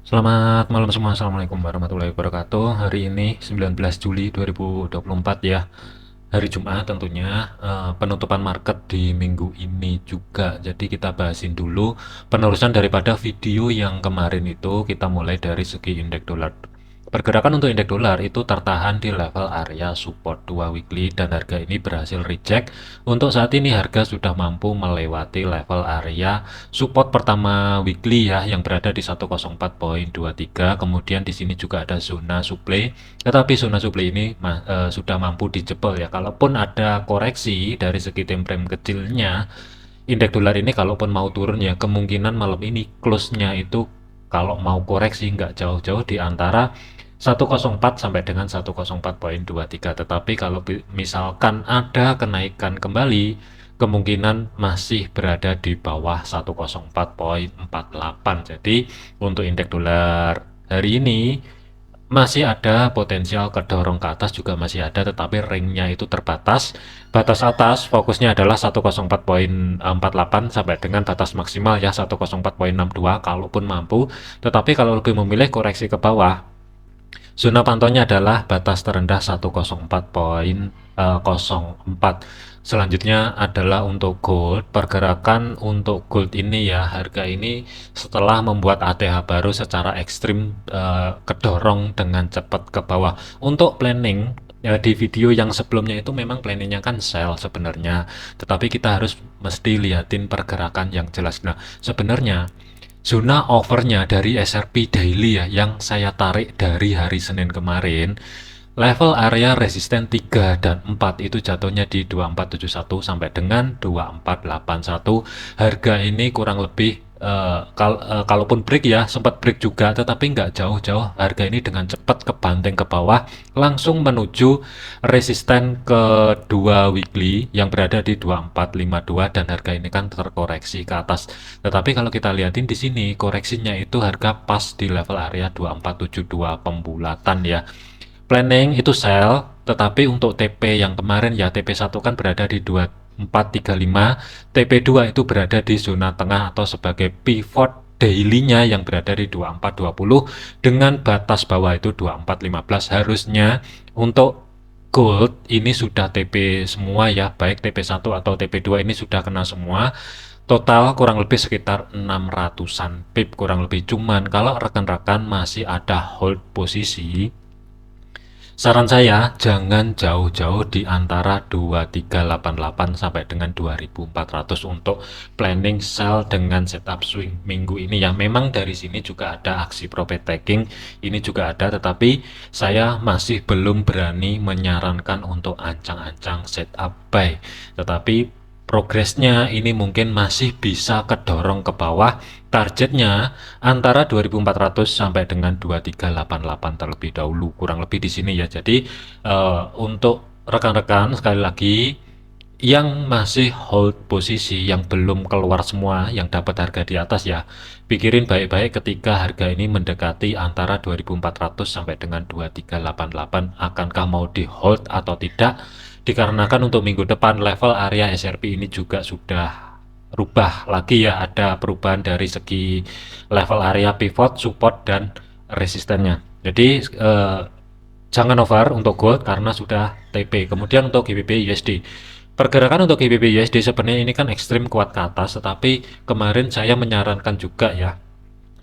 Selamat malam semua. Assalamualaikum warahmatullahi wabarakatuh. Hari ini 19 Juli 2024 ya. Hari Jumat tentunya, penutupan market di minggu ini juga. Jadi kita bahasin dulu penerusan daripada video yang kemarin itu. Kita mulai dari segi indeks dolar. Pergerakan untuk indeks dolar itu tertahan di level area support 2 weekly dan harga ini berhasil reject. Untuk saat ini harga sudah mampu melewati level area support pertama weekly ya yang berada di 104.23. Kemudian di sini juga ada zona supply. Tetapi zona supply ini sudah mampu dijebol ya. Kalaupun ada koreksi dari segi time frame kecilnya, indeks dolar ini kalaupun mau turun ya kemungkinan malam ini close-nya itu kalau mau koreksi nggak jauh-jauh di antara 104 sampai dengan 104.23. Tetapi kalau misalkan ada kenaikan kembali, kemungkinan masih berada di bawah 104.48. Jadi untuk indeks dolar hari ini masih ada potensial kedorong ke atas juga masih ada, tetapi ringnya itu terbatas. Batas atas fokusnya adalah 104.48 sampai dengan batas maksimal ya 104.62 kalaupun mampu. Tetapi kalau lebih memilih koreksi ke bawah, zona pantaunya adalah batas terendah 104.04. Selanjutnya adalah untuk gold. Pergerakan untuk gold ini ya, harga ini setelah membuat ATH baru secara ekstrim kedorong dengan cepat ke bawah. Untuk planning ya, di video yang sebelumnya itu memang planningnya kan sell sebenarnya, tetapi kita harus mesti liatin pergerakan yang jelas. Nah, sebenarnya zona overnya dari SRP daily ya yang saya tarik dari hari Senin kemarin, level area resisten 3 dan 4 itu jatuhnya di 2471 sampai dengan 2481. Harga ini kurang lebih kalaupun break ya sempat break juga, tetapi nggak jauh-jauh. Harga ini dengan cepat kebanting ke bawah langsung menuju resisten kedua weekly yang berada di 2452 dan harga ini kan terkoreksi ke atas. Tetapi kalau kita lihatin di sini koreksinya itu harga pas di level area 2472 pembulatan ya. Planning itu sell, tetapi untuk TP yang kemarin ya TP1 kan berada di 2435, TP2 itu berada di zona tengah atau sebagai pivot daily-nya yang berada di 2420 dengan batas bawah itu 2415. Harusnya untuk gold ini sudah TP semua ya, baik TP1 atau TP2 ini sudah kena semua. Total kurang lebih sekitar 600-an pip kurang lebih. Cuman kalau rekan-rekan masih ada hold posisi, saran saya jangan jauh-jauh di antara 2388 sampai dengan 2400 untuk planning sell dengan setup swing minggu ini ya. Memang dari sini juga ada aksi profit taking, ini juga ada, tetapi saya masih belum berani menyarankan untuk ancang-ancang setup buy. Tetapi progresnya ini mungkin masih bisa kedorong ke bawah. Targetnya antara 2400 sampai dengan 2388 terlebih dahulu, kurang lebih di sini ya. Jadi untuk rekan-rekan sekali lagi yang masih hold posisi, yang belum keluar semua, yang dapat harga di atas ya, pikirin baik-baik ketika harga ini mendekati antara 2400 sampai dengan 2388, akankah mau di hold atau tidak, dikarenakan untuk minggu depan level area SRP ini juga sudah rubah lagi ya, ada perubahan dari segi level area pivot, support, dan resistennya. Jadi jangan over untuk gold karena sudah TP. Kemudian untuk GBP USD, pergerakan untuk GBP USD sebenarnya ini kan ekstrim kuat ke atas, tetapi kemarin saya menyarankan juga ya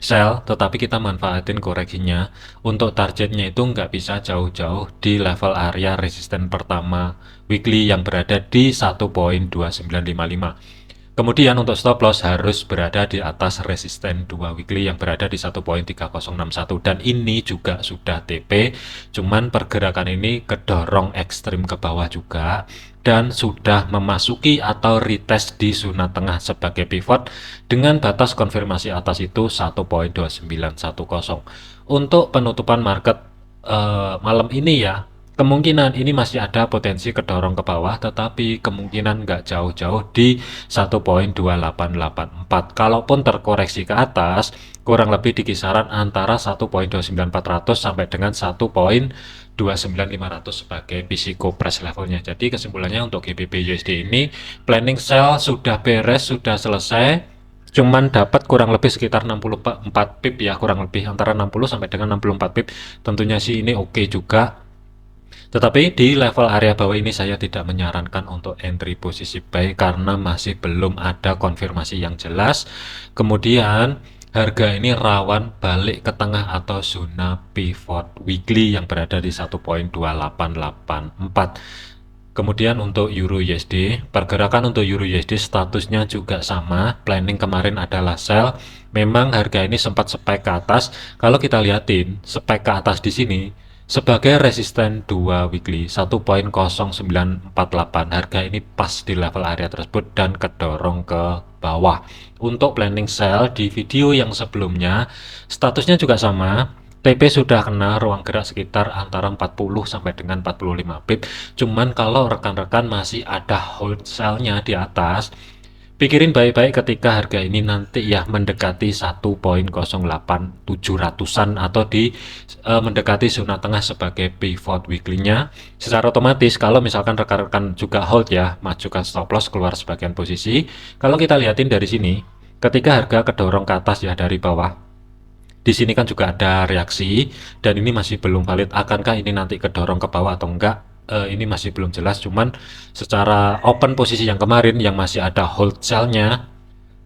sell, tetapi kita manfaatin koreksinya. Untuk targetnya itu nggak bisa jauh-jauh di level area resisten pertama weekly yang berada di 1.2955. Kemudian untuk stop loss harus berada di atas resisten 2 weekly yang berada di 1.3061 dan ini juga sudah TP, cuman pergerakan ini kedorong ekstrim ke bawah juga dan sudah memasuki atau retest di zona tengah sebagai pivot dengan batas konfirmasi atas itu 1.2910. Untuk penutupan market malam ini ya, kemungkinan ini masih ada potensi kedorong ke bawah, tetapi kemungkinan nggak jauh-jauh di 1.2884. Kalaupun terkoreksi ke atas, kurang lebih di kisaran antara 1.29400 sampai dengan 1.29500 sebagai physical price levelnya. Jadi kesimpulannya untuk GBP USD ini planning sell sudah beres, sudah selesai. cuman dapat kurang lebih sekitar 64 pip ya, kurang lebih antara 60 sampai dengan 64 pip. Tentunya sih ini oke juga. Tetapi di level area bawah ini saya tidak menyarankan untuk entry posisi buy karena masih belum ada konfirmasi yang jelas. Kemudian harga ini rawan balik ke tengah atau zona pivot weekly yang berada di 1.2884. Kemudian untuk Euro USD, pergerakan untuk Euro USD statusnya juga sama. Planning kemarin adalah sell. Memang harga ini sempat spike ke atas. Kalau kita lihatin spike ke atas di sini sebagai resisten 2 weekly 1.0948. Harga ini pas di level area tersebut dan kedorong ke bawah. Untuk planning sell di video yang sebelumnya statusnya juga sama. TP sudah kena ruang gerak sekitar antara 40 sampai dengan 45 pip. Cuman kalau rekan-rekan masih ada hold sell-nya di atas, pikirin baik-baik ketika harga ini nanti ya mendekati 1.08700-an atau mendekati zona tengah sebagai pivot weekly-nya. Secara otomatis kalau misalkan rekan-rekan juga hold ya, majukan stop loss keluar sebagian posisi. Kalau kita lihatin dari sini, ketika harga kedorong ke atas ya dari bawah, di sini kan juga ada reaksi dan ini masih belum valid. Akankah ini nanti kedorong ke bawah atau enggak? Ini masih belum jelas. Cuman secara open posisi yang kemarin yang masih ada hold sell-nya,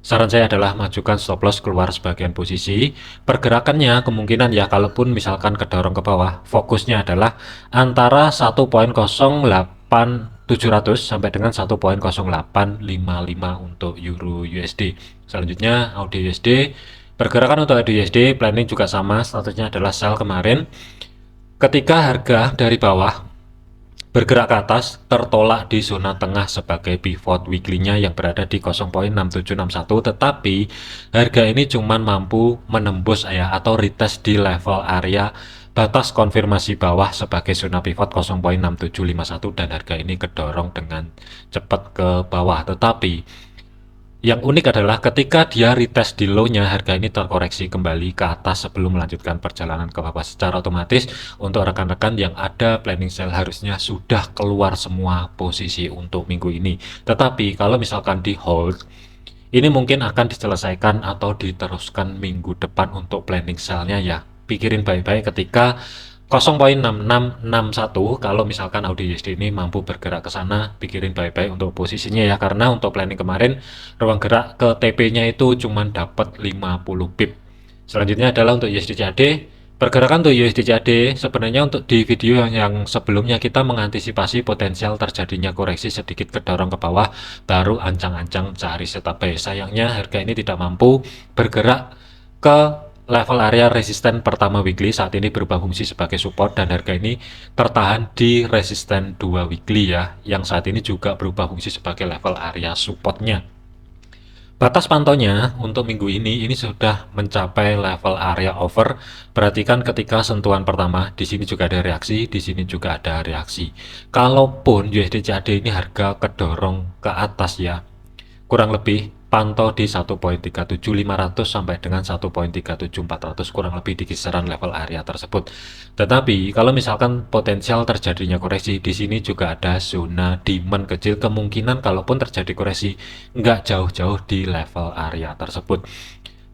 saran saya adalah majukan stop loss keluar sebagian posisi. Pergerakannya kemungkinan ya kalaupun misalkan kedorong ke bawah, fokusnya adalah antara 1.08700 sampai dengan 1.0855 untuk Euro USD. Selanjutnya AUD USD. Pergerakan untuk AUD USD planning juga sama, statusnya adalah sell kemarin. Ketika harga dari bawah bergerak ke atas, tertolak di zona tengah sebagai pivot weekly-nya yang berada di 0.6761, tetapi harga ini cuma mampu menembus ya atau retest di level area batas konfirmasi bawah sebagai zona pivot 0.6751 dan harga ini kedorong dengan cepat ke bawah. Tetapi yang unik adalah ketika dia retest di low-nya, harga ini terkoreksi kembali ke atas sebelum melanjutkan perjalanan ke bawah. Secara otomatis untuk rekan-rekan yang ada planning sell harusnya sudah keluar semua posisi untuk minggu ini. Tetapi kalau misalkan di hold, ini mungkin akan diselesaikan atau diteruskan minggu depan untuk planning sell-nya ya. Pikirin baik-baik ketika 0.6661 kalau misalkan AUD USD ini mampu bergerak ke sana, pikirin baik-baik untuk posisinya ya, karena untuk planning kemarin ruang gerak ke TP-nya itu cuma dapat 50 pip. Selanjutnya adalah untuk USD CAD. Pergerakan untuk USD CAD sebenarnya untuk di video yang sebelumnya kita mengantisipasi potensial terjadinya koreksi sedikit kedorong ke bawah, baru ancang-ancang cari setup buy. Sayangnya harga ini tidak mampu bergerak ke level area resisten pertama weekly, saat ini berubah fungsi sebagai support dan harga ini tertahan di resisten 2 weekly ya, yang saat ini juga berubah fungsi sebagai level area supportnya. Batas pantaunya untuk minggu ini sudah mencapai level area over. Perhatikan ketika sentuhan pertama, di sini juga ada reaksi, di sini juga ada reaksi. Kalaupun USD CAD ini harga kedorong ke atas ya, kurang lebih pantau di 1.37500 sampai dengan 1.37400, kurang lebih di kisaran level area tersebut. Tetapi kalau misalkan potensial terjadinya koreksi, di sini juga ada zona demand kecil, kemungkinan kalaupun terjadi koreksi nggak jauh-jauh di level area tersebut.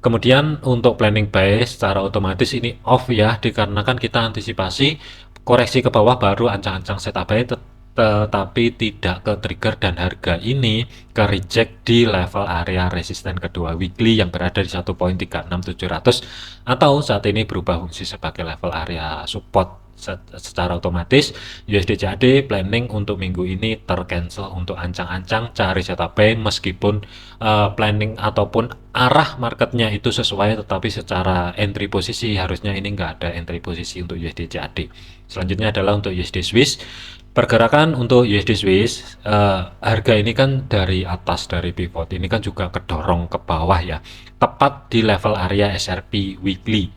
Kemudian untuk planning buy secara otomatis ini off ya, dikarenakan kita antisipasi koreksi ke bawah baru ancang-ancang setup buy, tetapi tidak ke trigger dan harga ini ke reject di level area resisten kedua weekly yang berada di 1.36700 atau saat ini berubah fungsi sebagai level area support. Secara otomatis USD CAD planning untuk minggu ini tercancel untuk ancang-ancang cari setup buy, meskipun planning ataupun arah marketnya itu sesuai, tetapi secara entry posisi harusnya ini nggak ada entry posisi untuk USD CAD. Selanjutnya adalah untuk USD Swiss. Pergerakan untuk USD Swiss, harga ini kan dari atas dari pivot ini kan juga kedorong ke bawah ya, tepat di level area SRP weekly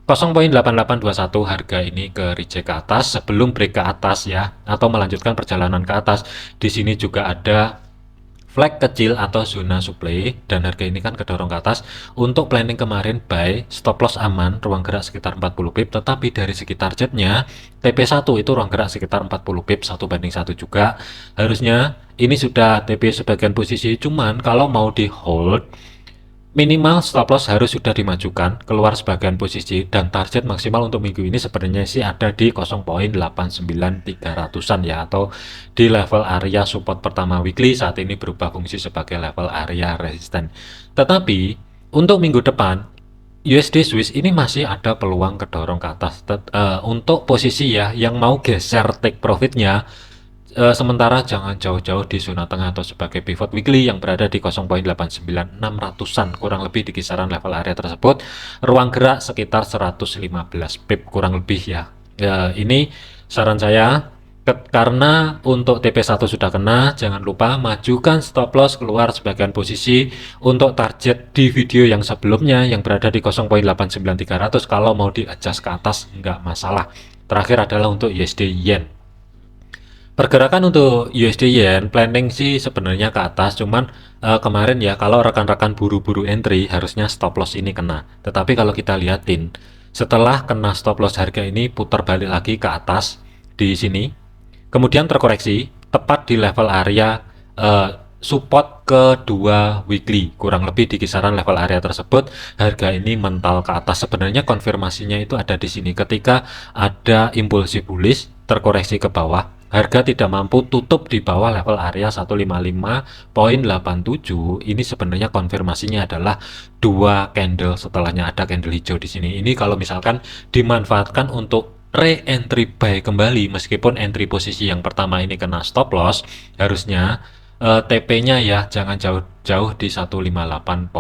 0.8821. Harga ini ke reject ke atas sebelum break ke atas ya, atau melanjutkan perjalanan ke atas. Di sini juga ada flag kecil atau zona supply dan harga ini kan kedorong ke atas. Untuk planning kemarin buy, stop loss aman, ruang gerak sekitar 40 pip, tetapi dari segi targetnya TP1 itu ruang gerak sekitar 40 pip, 1:1 juga. Harusnya ini sudah TP sebagian posisi, cuman kalau mau di hold Minimal stop loss harus sudah dimajukan keluar sebagian posisi dan target maksimal untuk minggu ini sebenarnya sih ada di 0,89300-an ya, atau di level area support pertama weekly saat ini berubah fungsi sebagai level area resisten. Tetapi untuk minggu depan USD Swiss ini masih ada peluang kedorong ke atas. Untuk posisi ya yang mau geser take profitnya, sementara jangan jauh-jauh di zona tengah atau sebagai pivot weekly yang berada di 0,89600-an, kurang lebih di kisaran level area tersebut. Ruang gerak sekitar 115 pip kurang lebih ya. Ini saran saya, karena untuk TP1 sudah kena, jangan lupa majukan stop loss keluar sebagian posisi untuk target di video yang sebelumnya yang berada di 0,89300. Kalau mau di adjust ke atas nggak masalah. Terakhir adalah untuk USD Yen. Pergerakan untuk USD Yen planning sih sebenarnya ke atas, cuman kemarin ya kalau rekan-rekan buru-buru entry harusnya stop loss ini kena. Tetapi kalau kita lihatin setelah kena stop loss harga ini putar balik lagi ke atas di sini, kemudian terkoreksi tepat di level area support kedua weekly, kurang lebih di kisaran level area tersebut. Harga ini mental ke atas, sebenarnya konfirmasinya itu ada di sini ketika ada impulsi bullish terkoreksi ke bawah. Harga tidak mampu tutup di bawah level area 155.87. Ini sebenarnya konfirmasinya adalah dua candle setelahnya ada candle hijau di sini. Ini kalau misalkan dimanfaatkan untuk re-entry buy kembali, meskipun entry posisi yang pertama ini kena stop loss, harusnya TP-nya ya jangan jauh-jauh di 158.100,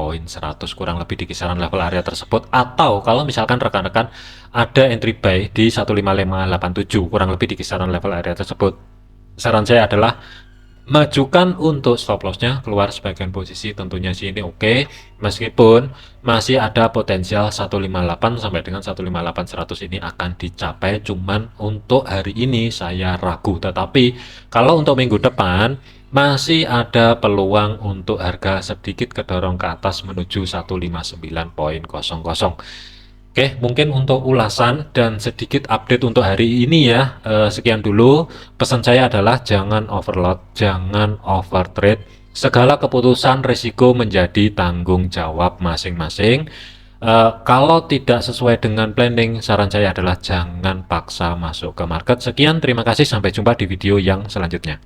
kurang lebih di kisaran level area tersebut. Atau kalau misalkan rekan-rekan ada entry buy di 15587, kurang lebih di kisaran level area tersebut, saran saya adalah majukan untuk stop lossnya keluar sebagian posisi. Tentunya sih ini oke, meskipun masih ada potensial 158 sampai dengan 158.100 ini akan dicapai, cuman untuk hari ini saya ragu. Tetapi kalau untuk minggu depan masih ada peluang untuk harga sedikit kedorong ke atas menuju 159.00. Oke, mungkin untuk ulasan dan sedikit update untuk hari ini ya, sekian dulu. Pesan saya adalah jangan overload, jangan overtrade. Segala keputusan risiko menjadi tanggung jawab masing-masing. Kalau tidak sesuai dengan planning, saran saya adalah jangan paksa masuk ke market. Sekian, terima kasih, sampai jumpa di video yang selanjutnya.